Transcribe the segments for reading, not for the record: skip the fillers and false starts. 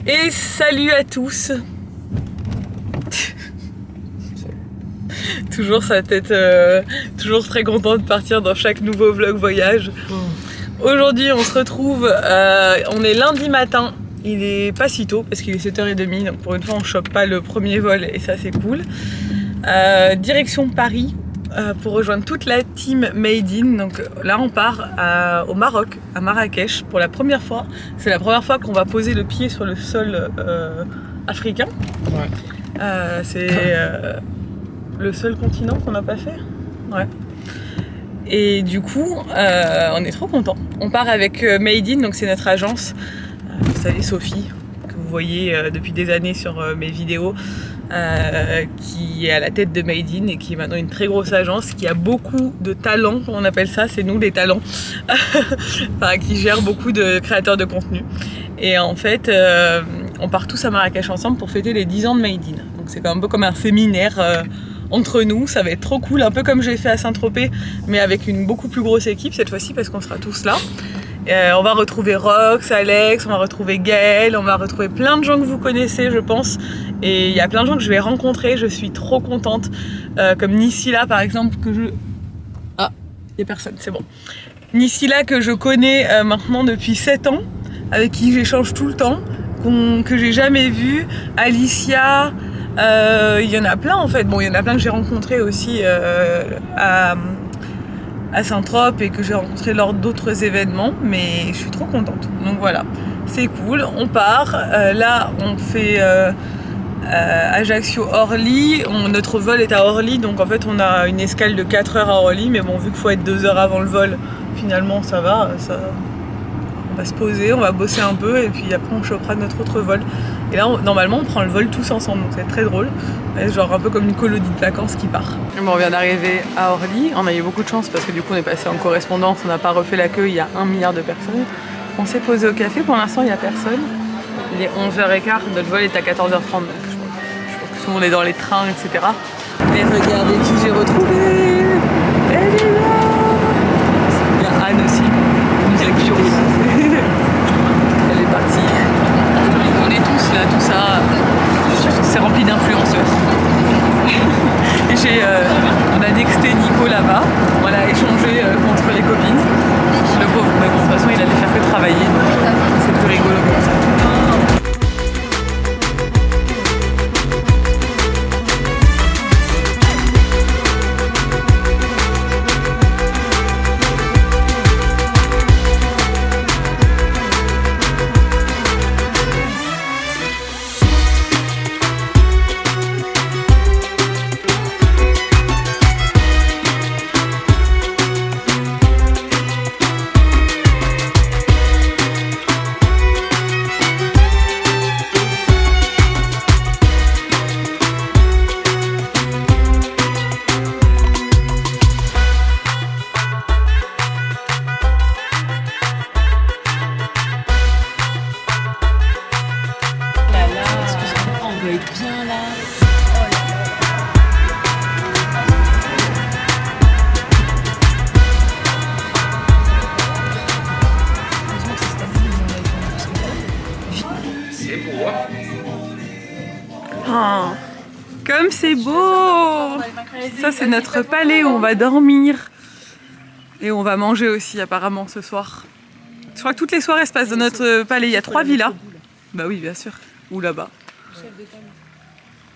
Et salut à tous. Toujours sa tête, toujours très content de partir dans chaque nouveau vlog voyage. Aujourd'hui on se retrouve, on est lundi matin, il est pas si tôt parce qu'il est 7h30, donc pour une fois on chope pas le premier vol et ça c'est cool. Direction Paris pour rejoindre toute la team Made In. Donc là on part au Maroc, à Marrakech pour la première fois. C'est la première fois qu'on va poser le pied sur le sol africain. Ouais. C'est le seul continent qu'on n'a pas fait. Ouais. Et du coup, on est trop contents. On part avec Made In, donc c'est notre agence. Vous savez, Sophie, que vous voyez depuis des années sur mes vidéos, qui est à la tête de Made In et qui est maintenant une très grosse agence, qui a beaucoup de talents, on appelle ça, c'est nous les talents, enfin, qui gère beaucoup de créateurs de contenu. Et en fait, on part tous à Marrakech ensemble pour fêter les 10 ans de Made In. Donc c'est un peu comme un séminaire entre nous, ça va être trop cool, un peu comme j'ai fait à Saint-Tropez, mais avec une beaucoup plus grosse équipe cette fois-ci parce qu'on sera tous là. On va retrouver Rox, Alex, on va retrouver Gaël, on va retrouver plein de gens que vous connaissez je pense. Et il y a plein de gens que je vais rencontrer, je suis trop contente. Comme Nisila par exemple, que je... Ah, il n'y a personne, c'est bon. Nisila que je connais maintenant depuis 7 ans, avec qui j'échange tout le temps, que j'ai jamais vu. Alicia, il y en a plein en fait. Bon, il y en a plein que j'ai rencontrés aussi à Saint-Tropez et que j'ai rencontré lors d'autres événements, mais je suis trop contente. Donc voilà, c'est cool, on part. Là, on fait Ajaccio-Orly. Notre vol est à Orly, donc en fait, on a une escale de 4 heures à Orly, mais bon, vu qu'il faut être 2 heures avant le vol, finalement, ça va. On va se poser, on va bosser un peu, et puis après, on chopera notre autre vol. Et là, normalement, on prend le vol tous ensemble, donc c'est très drôle. Genre un peu comme une colonie de vacances qui part. Bon, on vient d'arriver à Orly, on a eu beaucoup de chance parce que du coup on est passé en correspondance, on n'a pas refait la queue, il y a 1 milliard de personnes. On s'est posé au café, pour l'instant il n'y a personne. Il est 11h15, notre vol est à 14h30, donc je pense que tout le monde est dans les trains, etc. Et regardez qui j'ai retrouvé. Elle est là. Il y a Anne aussi, direction. Elle est partie. On est tous là, tout ça. C'est rempli d'influenceurs. Et on a nexté Nico là-bas, on l'a échangé contre les copines. Le pauvre, mais bon, de toute façon il allait faire que travailler, donc c'est plus rigolo comme ça. Oh, comme c'est beau! Ça c'est notre palais où on va dormir et on va manger aussi apparemment ce soir. Je crois que toutes les soirées se passent dans notre palais. Il y a 3 villas. Bah oui bien sûr. Ou là-bas.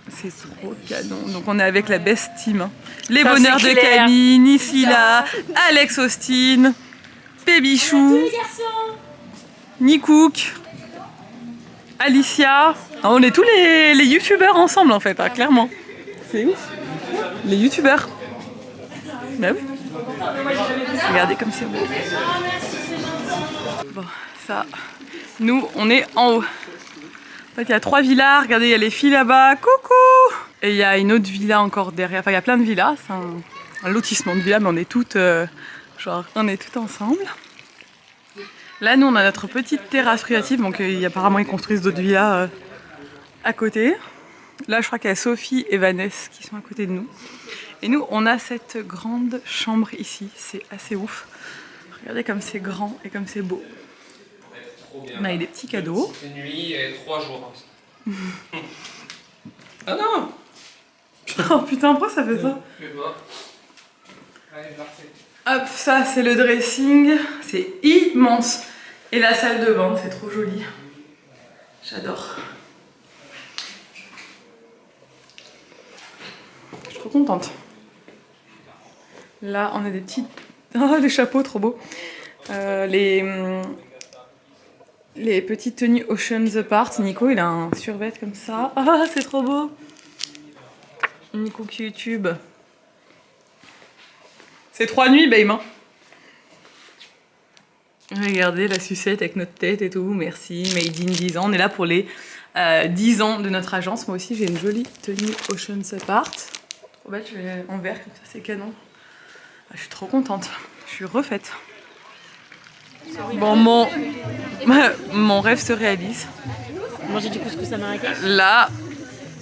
C'est trop canon. Donc on est avec la best team. Hein. Les bonheurs de Camille, Nisila, Alex Austin, Pébichou, Nikouk, Alicia. On est tous les youtubeurs ensemble en fait, hein, clairement. C'est ouf. Les youtubeurs. Bah oui. Regardez comme c'est beau. Bon, ça. Nous, on est en haut. En fait, il y a 3 villas. Regardez, il y a les filles là-bas. Coucou! Et il y a une autre villa encore derrière. Enfin, il y a plein de villas. C'est un lotissement de villas, mais on est toutes, on est toutes ensemble. Là, nous, on a notre petite terrasse privative. Donc, apparemment, ils construisent d'autres villas à côté. Là, je crois qu'il y a Sophie et Vanessa qui sont à côté de nous. Et nous, on a cette grande chambre ici. C'est assez ouf. Regardez comme c'est grand et comme c'est beau. trop bien. On a eu des petits cadeaux. Cette nuit et 3 jours. Ah non. Oh putain, pourquoi ça fait ça? Je vais voir. Allez, parfait. Hop, ça c'est le dressing. C'est immense. Et la salle de bain, c'est trop joli. J'adore. Je suis trop contente. Là, on a des petits... Oh, les chapeaux, trop beaux. Les petites tenues Oceans Apart. Nico, il a un survêt comme ça. Ah, c'est trop beau. Nico qui YouTube. C'est 3 nuits, babe. Hein. Regardez la sucette avec notre tête et tout. Merci. Made in 10 ans. On est là pour les 10 ans de notre agence. Moi aussi, j'ai une jolie tenue Oceans Apart. Trop belle, je vais en vert comme ça, c'est canon. Ah, je suis trop contente. Je suis refaite. Bon, mon rêve se réalise. Manger du couscous à Marrakech. Là,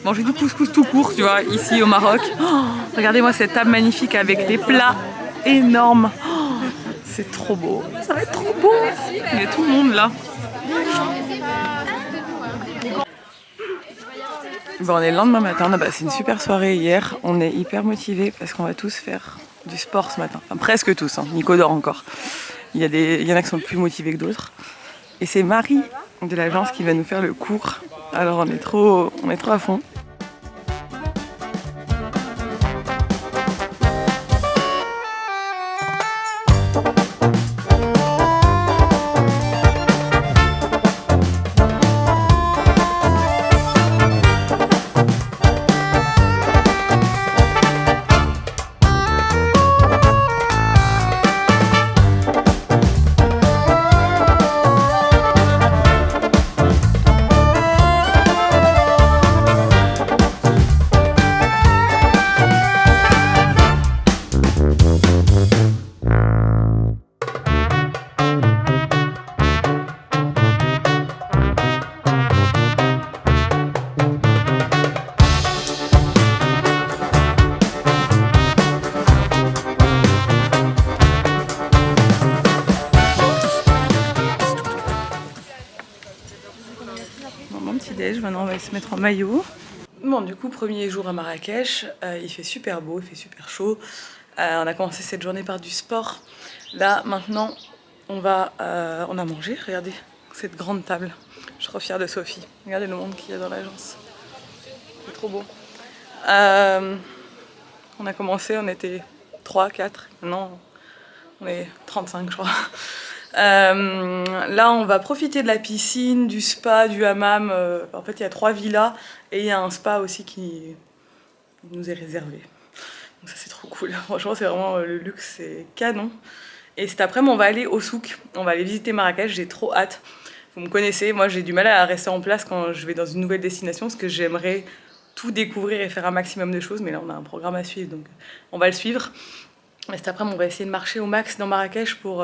manger du couscous tout court, tu vois, ici au Maroc. Oh, regardez-moi cette table magnifique avec des plats énormes. Oh, c'est trop beau. Ça va être trop beau. Il y a tout le monde là. Bon, on est le lendemain matin. On a passé une super soirée hier. On est hyper motivés parce qu'on va tous faire du sport ce matin. Enfin, presque tous. Hein. Nico dort encore. Il y en a qui sont plus motivés que d'autres. Et c'est Marie de l'agence qui va nous faire le cours. Alors on est trop à fond. Maintenant on va se mettre en maillot. Bon, du coup, premier jour à Marrakech, il fait super beau, il fait super chaud. On a commencé cette journée par du sport. Là maintenant on a mangé. Regardez cette grande table, je suis trop fière de Sophie. Regardez le monde qu'il y a dans l'agence, c'est trop beau. On a commencé, on était 3, 4, maintenant on est 35 je crois. Là on va profiter de la piscine, du spa, du hammam. En fait il y a 3 villas et il y a un spa aussi qui nous est réservé. Donc ça c'est trop cool, franchement c'est vraiment le luxe, c'est canon. Et cet après-midi on va aller au souk, on va aller visiter Marrakech, j'ai trop hâte. Vous me connaissez, moi j'ai du mal à rester en place quand je vais dans une nouvelle destination parce que j'aimerais tout découvrir et faire un maximum de choses, mais là on a un programme à suivre donc on va le suivre. Mais cet après-midi on va essayer de marcher au max dans Marrakech pour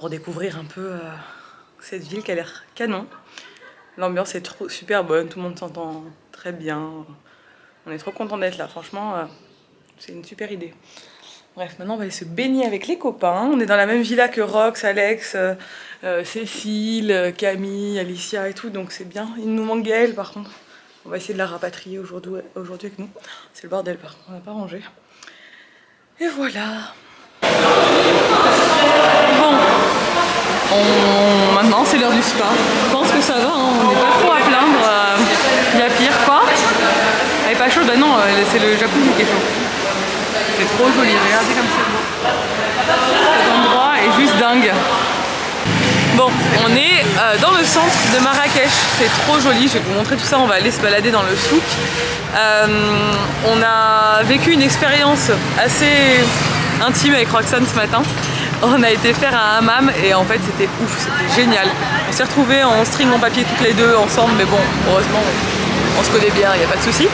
découvrir un peu cette ville qui a l'air canon. L'ambiance est super bonne, tout le monde s'entend très bien. On est trop content d'être là, franchement, c'est une super idée. Bref, maintenant on va aller se baigner avec les copains. On est dans la même villa que Rox, Alex, Cécile, Camille, Alicia et tout, donc c'est bien. Il nous manque Gaëlle par contre. On va essayer de la rapatrier aujourd'hui avec nous. C'est le bordel par contre, on n'a pas rangé. Et voilà. Bon, maintenant c'est l'heure du spa. Je pense que ça va, hein. On n'est pas trop à plaindre. Il y a pire, quoi. Elle est pas chaude, bah non, c'est le jacuzzi qui est chaud. C'est trop joli, regardez comme c'est beau. Cet endroit est juste dingue. Bon, on est dans le centre de Marrakech, c'est trop joli, je vais vous montrer tout ça, on va aller se balader dans le souk. On a vécu une expérience assez intime avec Roxane ce matin. On a été faire un hammam et en fait c'était ouf, c'était génial. On s'est retrouvés en string en papier toutes les deux ensemble, mais bon, heureusement on se connaît bien, il n'y a pas de souci.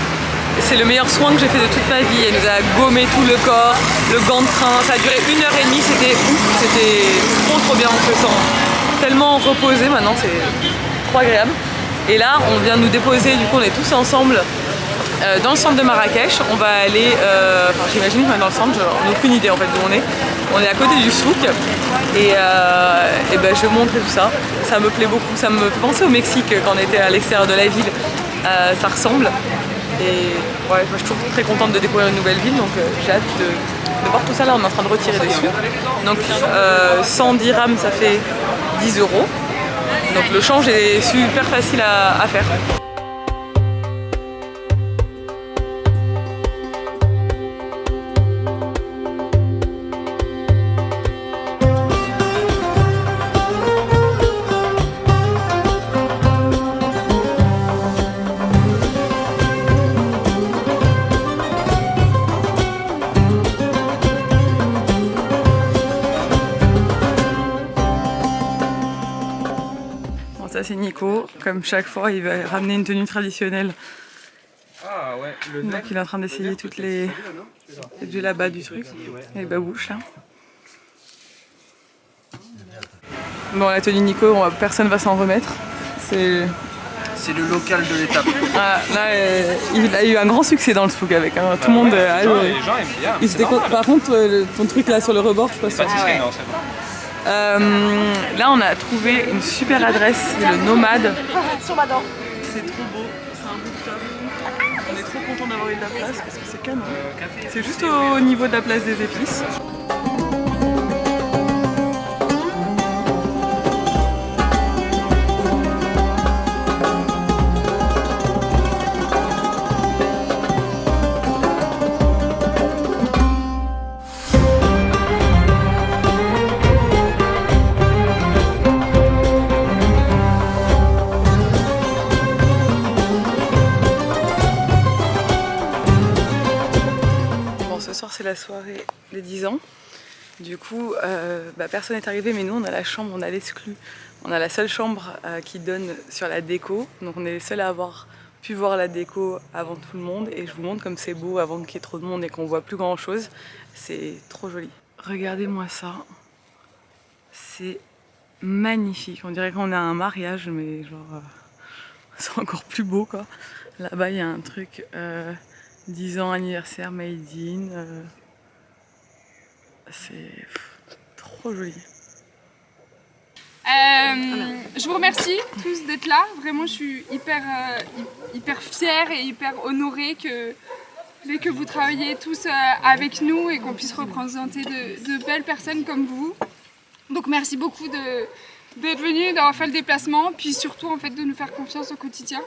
C'est le meilleur soin que j'ai fait de toute ma vie, elle nous a gommé tout le corps, le gant de train, ça a duré 1h30, c'était ouf, c'était trop bien, on se sent tellement reposé maintenant, c'est trop agréable. Et là on vient nous déposer, du coup on est tous ensemble dans le centre de Marrakech. On va aller, enfin j'imagine qu'on est dans le centre, on n'a aucune idée en fait d'où on est. On est à côté du souk et ben, je vais vous montrer tout ça. Ça me plaît beaucoup, ça me fait penser au Mexique quand on était à l'extérieur de la ville. Ça ressemble. Et ouais, moi, je suis toujours très contente de découvrir une nouvelle ville, donc j'ai hâte de voir tout ça. Là on est en train de retirer des sous. Donc 100 dirhams ça fait 10 €. Donc le change est super facile à faire. Ça c'est Nico, comme chaque fois il va ramener une tenue traditionnelle. Ah ouais, le Donc il est en train d'essayer toutes les du là-bas du truc, les babouches là. Bon la tenue Nico, personne va s'en remettre. C'est le local de l'étape. Ah, là il a eu un grand succès dans le souk avec, hein. Tout le monde a adoré. Les gens aiment bien. Ils étaient par contre ton truc là sur le rebord, je sais pas si Pâtisserie, non, c'est bon. là on a trouvé une super adresse, c'est le Nomade. C'est trop beau, c'est un rooftop. On est trop content d'avoir eu de la place parce que c'est canon. C'est juste au niveau de la place des épices. Ce soir c'est la soirée des 10 ans. Du coup, personne n'est arrivé, mais nous on a la chambre, on a l'exclu. On a la seule chambre qui donne sur la déco. Donc on est les seuls à avoir pu voir la déco avant tout le monde. Et je vous montre comme c'est beau avant qu'il y ait trop de monde et qu'on voit plus grand chose. C'est trop joli. Regardez-moi ça. C'est magnifique. On dirait qu'on a un mariage, mais genre c'est encore plus beau quoi. Là-bas il y a un truc... 10 ans anniversaire made in, c'est trop joli. Je vous remercie tous d'être là. Vraiment, je suis hyper fière et hyper honorée que vous travailliez tous avec nous et qu'on puisse représenter de belles personnes comme vous. Donc merci beaucoup d'être venu, d'avoir fait le déplacement, puis surtout en fait de nous faire confiance au quotidien,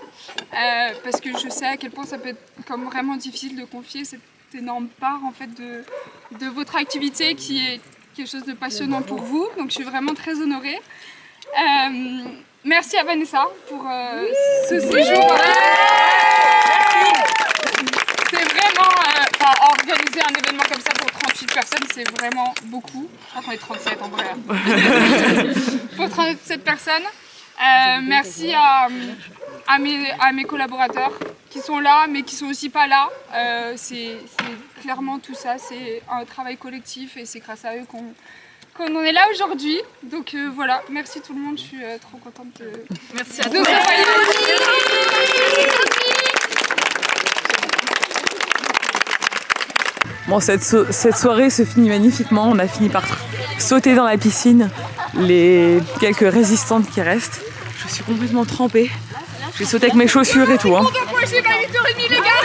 parce que je sais à quel point ça peut être comme vraiment difficile de confier cette énorme part en fait de votre activité qui est quelque chose de passionnant pour vous. Donc je suis vraiment très honorée. Merci à Vanessa pour ce séjour. C'est vraiment organiser un événement comme ça pour 38 personnes, c'est vraiment beaucoup. Je crois qu'on est 37 en vrai. Pour 37 personnes. Merci à mes collaborateurs qui sont là, mais qui sont aussi pas là. C'est clairement tout ça, c'est un travail collectif et c'est grâce à eux qu'on en est là aujourd'hui. Donc voilà, merci tout le monde, je suis trop contente de... Merci à tous. Bon, cette soirée se finit magnifiquement. On a fini par sauter dans la piscine les quelques résistantes qui restent. Je suis complètement trempée. J'ai sauté avec mes chaussures et tout. Hein.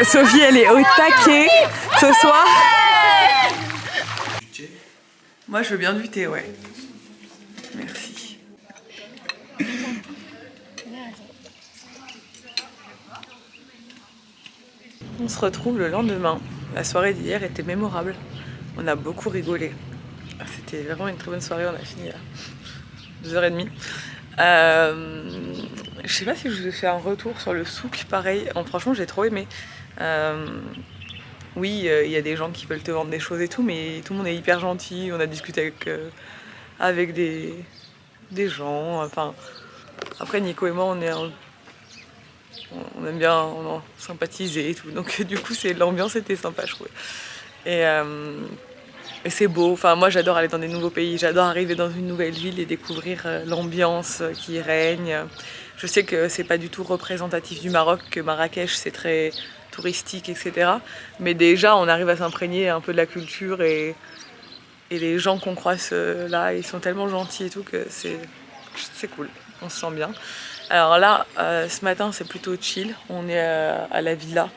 Sophie, elle est au taquet ce soir. Moi, je veux bien du thé, ouais. Merci. On se retrouve le lendemain. La soirée d'hier était mémorable. On a beaucoup rigolé. C'était vraiment une très bonne soirée. On a fini à 2h30. Je sais pas si je vous ai fait un retour sur le souk. Pareil, franchement, j'ai trop aimé. Oui, il y a des gens qui veulent te vendre des choses et tout, mais tout le monde est hyper gentil. On a discuté avec des gens. Enfin, après, Nico et moi, on aime bien sympathiser et tout. Donc, du coup, l'ambiance était sympa, je trouve. Et c'est beau. Enfin, moi, j'adore aller dans des nouveaux pays. J'adore arriver dans une nouvelle ville et découvrir l'ambiance qui règne. Je sais que c'est pas du tout représentatif du Maroc, que Marrakech, c'est très touristique, etc. Mais déjà, on arrive à s'imprégner un peu de la culture et les gens qu'on croise là, ils sont tellement gentils et tout que c'est cool, on se sent bien. Alors là, ce matin, c'est plutôt chill. On est à la villa.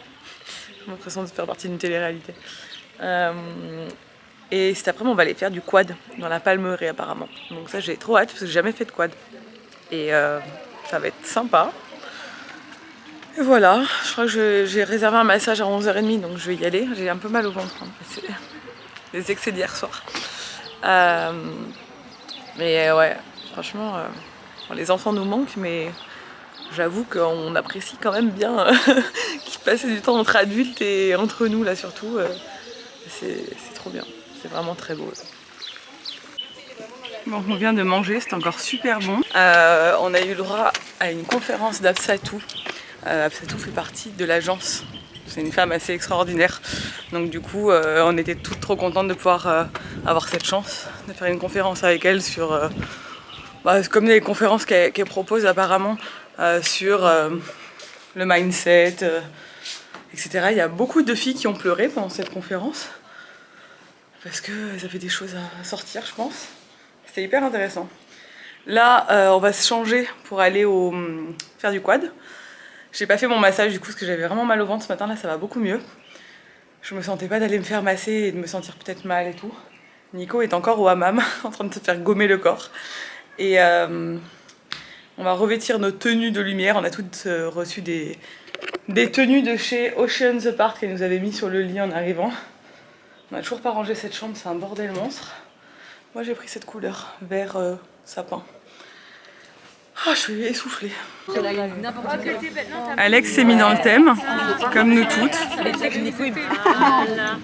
J'ai l'impression de faire partie d'une télé-réalité. Et cet après-midi, on va aller faire du quad dans la Palmeraie apparemment. Donc ça, j'ai trop hâte parce que j'ai jamais fait de quad. Et ça va être sympa. Et voilà, je crois que j'ai réservé un massage à 11h30, donc je vais y aller. J'ai un peu mal au ventre, hein. C'est les excès d'hier soir. Mais ouais, franchement, les enfants nous manquent, mais j'avoue qu'on apprécie quand même bien qu'ils passent du temps entre adultes et entre nous là surtout. C'est trop bien, c'est vraiment très beau. Bon, on vient de manger, c'était encore super bon. On a eu le droit à une conférence d'Absatou. Absatou fait partie de l'agence. C'est une femme assez extraordinaire. Donc du coup, on était toutes trop contentes de pouvoir avoir cette chance de faire une conférence avec elle sur... comme les conférences qu'elle propose apparemment sur le mindset, etc. Il y a beaucoup de filles qui ont pleuré pendant cette conférence. Parce qu'elles avaient des choses à sortir, je pense. C'était hyper intéressant. Là, on va se changer pour aller faire du quad. J'ai pas fait mon massage du coup parce que j'avais vraiment mal au ventre ce matin, là ça va beaucoup mieux. Je me sentais pas d'aller me faire masser et de me sentir peut-être mal et tout. Nico est encore au hammam en train de se faire gommer le corps. Et on va revêtir nos tenues de lumière. On a toutes reçu des tenues de chez Oceans Apart qu'elle nous avait mis sur le lit en arrivant. On a toujours pas rangé cette chambre, c'est un bordel monstre. Moi j'ai pris cette couleur, vert sapin. Ah, je suis essoufflée. Alex s'est mis dans le thème, comme nous toutes.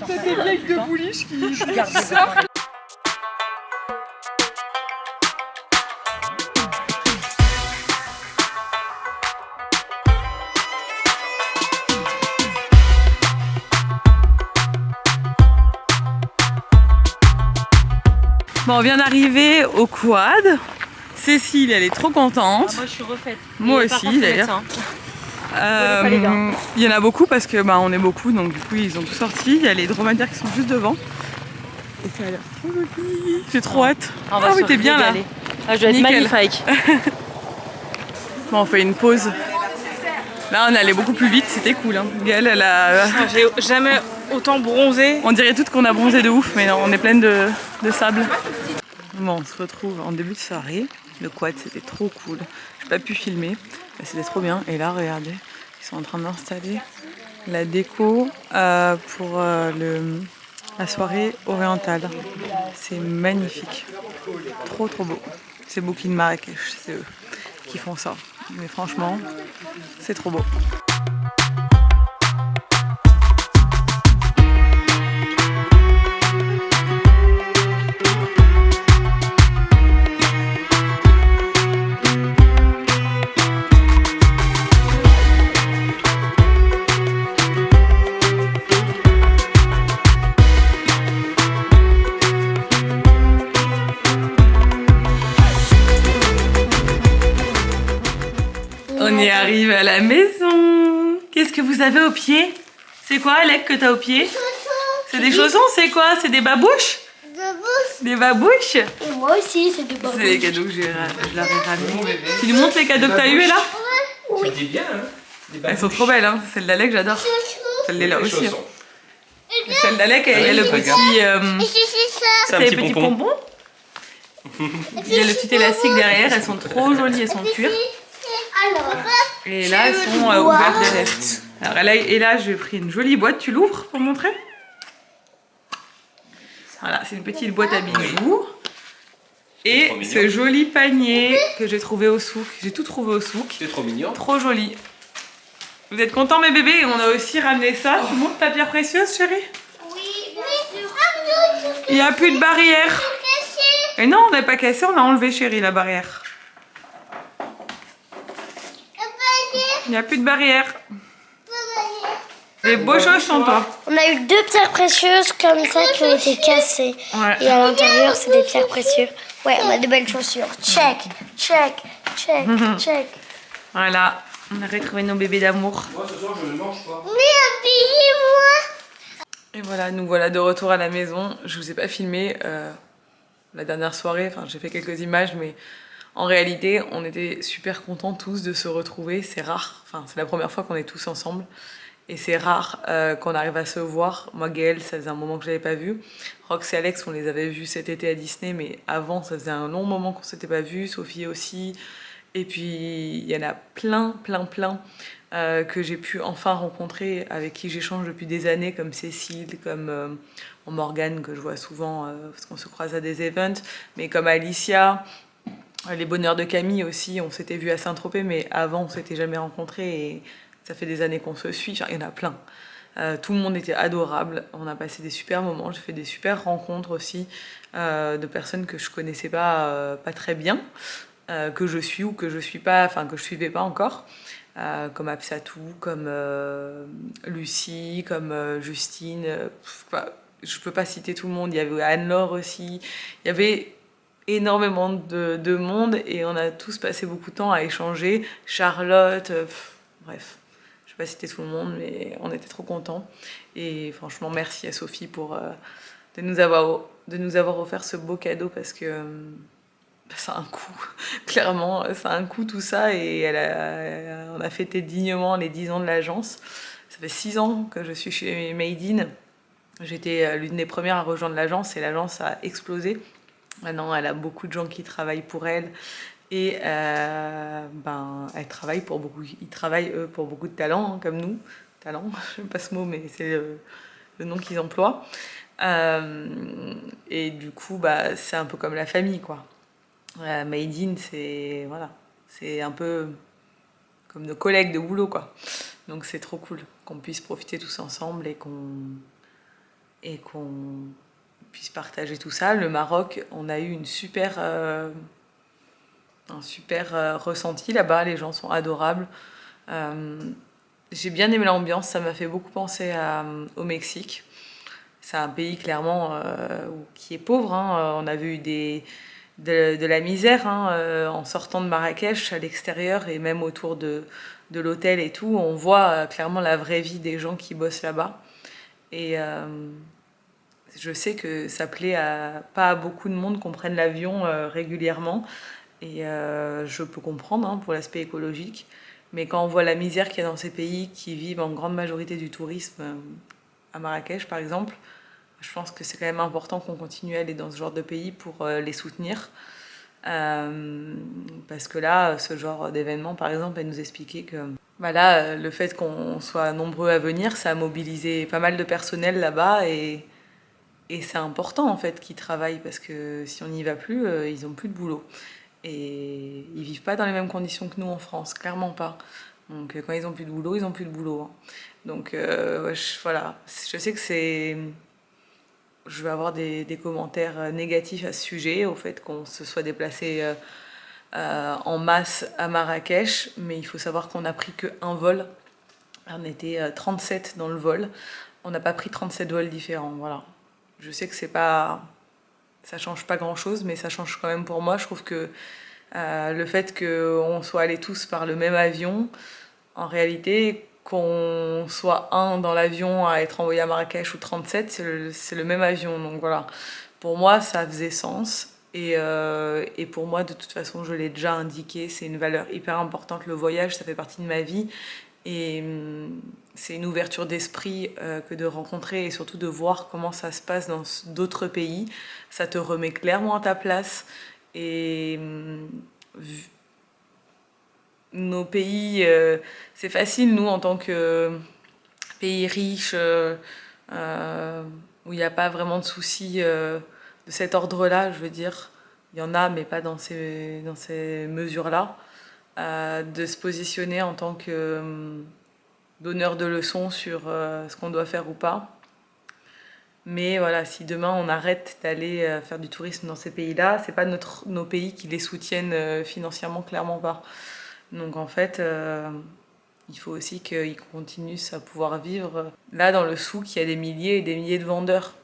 C'était Blake de Bullish qui sort. Bon, on vient d'arriver au quad. Cécile, elle est trop contente. Moi je suis refaite. Moi aussi d'ailleurs. Il y en a beaucoup parce que on est beaucoup, donc du coup ils ont tout sorti. Il y a les dromadaires qui sont juste devant. Et ça a l'air trop joli. J'ai trop hâte. Ah oui, t'es bien là. Ah, je dois être Nickel. magnifique. Bon, on fait une pause. Là on allait beaucoup plus vite, c'était cool. Hein. Gaëlle, elle a... J'ai jamais autant bronzé. On dirait toutes qu'on a bronzé de ouf, mais non, on est pleine de sable. Bon, on se retrouve en début de soirée. Le quad, c'était trop cool. J'ai pas pu filmer, mais c'était trop bien. Et là, regardez, ils sont en train d'installer la déco pour la soirée orientale. C'est magnifique. Trop trop beau. C'est Booking Marrakech, c'est eux qui font ça. Mais franchement, c'est trop beau. On y arrive à la maison. Qu'est-ce que vous avez au pied? C'est quoi, Alec, que t'as au pied? C'est des chaussons, c'est quoi? C'est des babouches? Des babouches? Et moi aussi, c'est des babouches. C'est les cadeaux que je leur ai ramenés. Tu nous montres les cadeaux que t'as eu là? Oui. Tu dis bien, hein. Elles sont trop belles, hein. Celle d'Alec, j'adore. Celle là aussi. Hein. Celle d'Alec, il y a le petit... C'est un les petit petits pompon. pompons. Il y a le petit élastique derrière, elles sont trop jolies, elles sont en cuir. Et là, elles sont ouvertes derrière. Alors là, j'ai pris une jolie boîte, tu l'ouvres pour montrer? Voilà, c'est une petite boîte à bijoux. Et ce joli panier que j'ai trouvé au souk. J'ai tout trouvé au souk. C'est trop mignon. Trop joli. Vous êtes contents mes bébés? On a aussi ramené ça. Tu montres ta pierre précieuse, chérie? Oui, Il n'y a plus de barrière. Et non, on n'a pas cassé, on a enlevé, chérie, la barrière. Il n'y a plus de barrière. Des beaux chaussons, toi. on a eu 2 pierres précieuses comme ça qui ont été cassées. Ouais. Et à l'intérieur, c'est des pierres précieuses. Ouais, on a de belles chaussures. Check, check, check, check. Voilà. On a retrouvé nos bébés d'amour. Moi ce soir je ne mange pas. Et voilà, nous voilà de retour à la maison. Je vous ai pas filmé la dernière soirée, enfin j'ai fait quelques images, mais en réalité on était super contents tous de se retrouver. C'est rare, enfin c'est la première fois qu'on est tous ensemble. Et c'est rare qu'on arrive à se voir. Moi, Gaëlle, ça faisait un moment que je l'avais pas vu. Rox et Alex, on les avait vus cet été à Disney, mais avant, ça faisait un long moment qu'on s'était pas vus. Sophie aussi. Et puis, il y en a plein que j'ai pu enfin rencontrer, avec qui j'échange depuis des années, comme Cécile, comme Morgane, que je vois souvent parce qu'on se croise à des events, mais comme Alicia, les bonheurs de Camille aussi. On s'était vus à Saint-Tropez, mais avant, on s'était jamais rencontrés. Et ça fait des années qu'on se suit, enfin, il y en a plein. Tout le monde était adorable, on a passé des super moments, j'ai fait des super rencontres aussi de personnes que je connaissais pas très bien, que je suis ou que je suis pas, enfin que je suivais pas encore, comme Absatou, comme Lucie, comme Justine, je peux pas citer tout le monde, il y avait Anne-Laure aussi, il y avait énormément de monde et on a tous passé beaucoup de temps à échanger, Charlotte, bref. Je vais pas citer tout le monde, mais on était trop contents. Et franchement, merci à Sophie pour de nous avoir offert ce beau cadeau parce que ça a un coût. Clairement, ça a un coût tout ça. Et on a fêté dignement les 10 ans de l'agence. Ça fait 6 ans que je suis chez Made In. J'étais l'une des premières à rejoindre l'agence et l'agence a explosé. Maintenant, elle a beaucoup de gens qui travaillent pour elle. Et elle travaille pour beaucoup, ils travaillent eux pour beaucoup de talents, hein, comme nous. Talent, je n'aime pas ce mot, mais c'est le nom qu'ils emploient. Et du coup, c'est un peu comme la famille, quoi. Made In, c'est voilà, c'est un peu comme nos collègues de boulot, quoi. Donc c'est trop cool qu'on puisse profiter tous ensemble et qu'on puisse partager tout ça. Le Maroc, on a eu un super ressenti là-bas, les gens sont adorables. J'ai bien aimé l'ambiance, ça m'a fait beaucoup penser au Mexique. C'est un pays clairement qui est pauvre, hein. On a vu de la misère en sortant de Marrakech à l'extérieur et même autour de l'hôtel et tout. On voit clairement la vraie vie des gens qui bossent là-bas. Et je sais que ça plaît pas à beaucoup de monde qu'on prenne l'avion régulièrement. Et je peux comprendre pour l'aspect écologique. Mais quand on voit la misère qu'il y a dans ces pays qui vivent en grande majorité du tourisme, à Marrakech par exemple, je pense que c'est quand même important qu'on continue à aller dans ce genre de pays pour les soutenir. Parce que là, ce genre d'événement, par exemple, elle nous expliquait que là, le fait qu'on soit nombreux à venir, ça a mobilisé pas mal de personnel là-bas et c'est important en fait qu'ils travaillent parce que si on n'y va plus, ils n'ont plus de boulot. Et ils vivent pas dans les mêmes conditions que nous en France, clairement pas. Donc quand ils ont plus de boulot, ils ont plus de boulot. Hein. Donc voilà, je sais que je vais avoir des commentaires négatifs à ce sujet, au fait qu'on se soit déplacé en masse à Marrakech, mais il faut savoir qu'on n'a pris qu'un vol. On était 37 dans le vol. On n'a pas pris 37 vols différents, voilà. Je sais que ça change pas grand-chose, mais ça change quand même pour moi. Je trouve que le fait qu'on soit allés tous par le même avion, en réalité, qu'on soit un dans l'avion à être envoyé à Marrakech ou 37, c'est le même avion. Donc voilà, pour moi, ça faisait sens. Et pour moi, de toute façon, je l'ai déjà indiqué, c'est une valeur hyper importante. Le voyage, ça fait partie de ma vie. Et c'est une ouverture d'esprit que de rencontrer et surtout de voir comment ça se passe dans d'autres pays. Ça te remet clairement à ta place. Et nos pays, c'est facile, nous, en tant que pays riche, où il n'y a pas vraiment de soucis de cet ordre-là, je veux dire. Il y en a, mais pas dans ces mesures-là. De se positionner en tant que donneur de leçons sur ce qu'on doit faire ou pas. Mais voilà, si demain on arrête d'aller faire du tourisme dans ces pays-là, c'est pas nos pays qui les soutiennent financièrement, clairement pas. Donc en fait, il faut aussi qu'ils continuent à pouvoir vivre. Là, dans le souk, il y a des milliers et des milliers de vendeurs.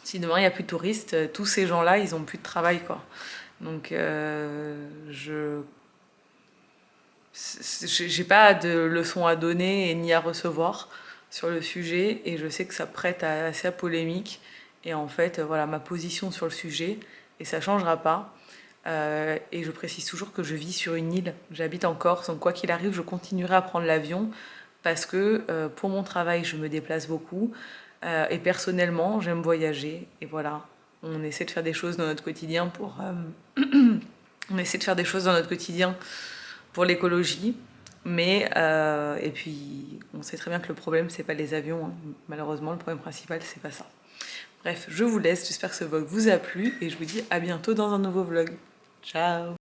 Si demain il n'y a plus de touristes, tous ces gens-là, ils n'ont plus de travail, quoi. Donc j'ai pas de leçons à donner et ni à recevoir sur le sujet, et je sais que ça prête assez à polémique. Et en fait, voilà ma position sur le sujet, et ça changera pas. Et je précise toujours que je vis sur une île, j'habite en Corse, donc quoi qu'il arrive, je continuerai à prendre l'avion parce que pour mon travail, je me déplace beaucoup, et personnellement, j'aime voyager. Et voilà, on essaie de faire des choses dans notre quotidien pour on essaie de faire des choses dans notre quotidien pour l'écologie, mais et puis on sait très bien que le problème c'est pas les avions, hein. Malheureusement le problème principal c'est pas ça. Bref, je vous laisse, j'espère que ce vlog vous a plu et je vous dis à bientôt dans un nouveau vlog. Ciao.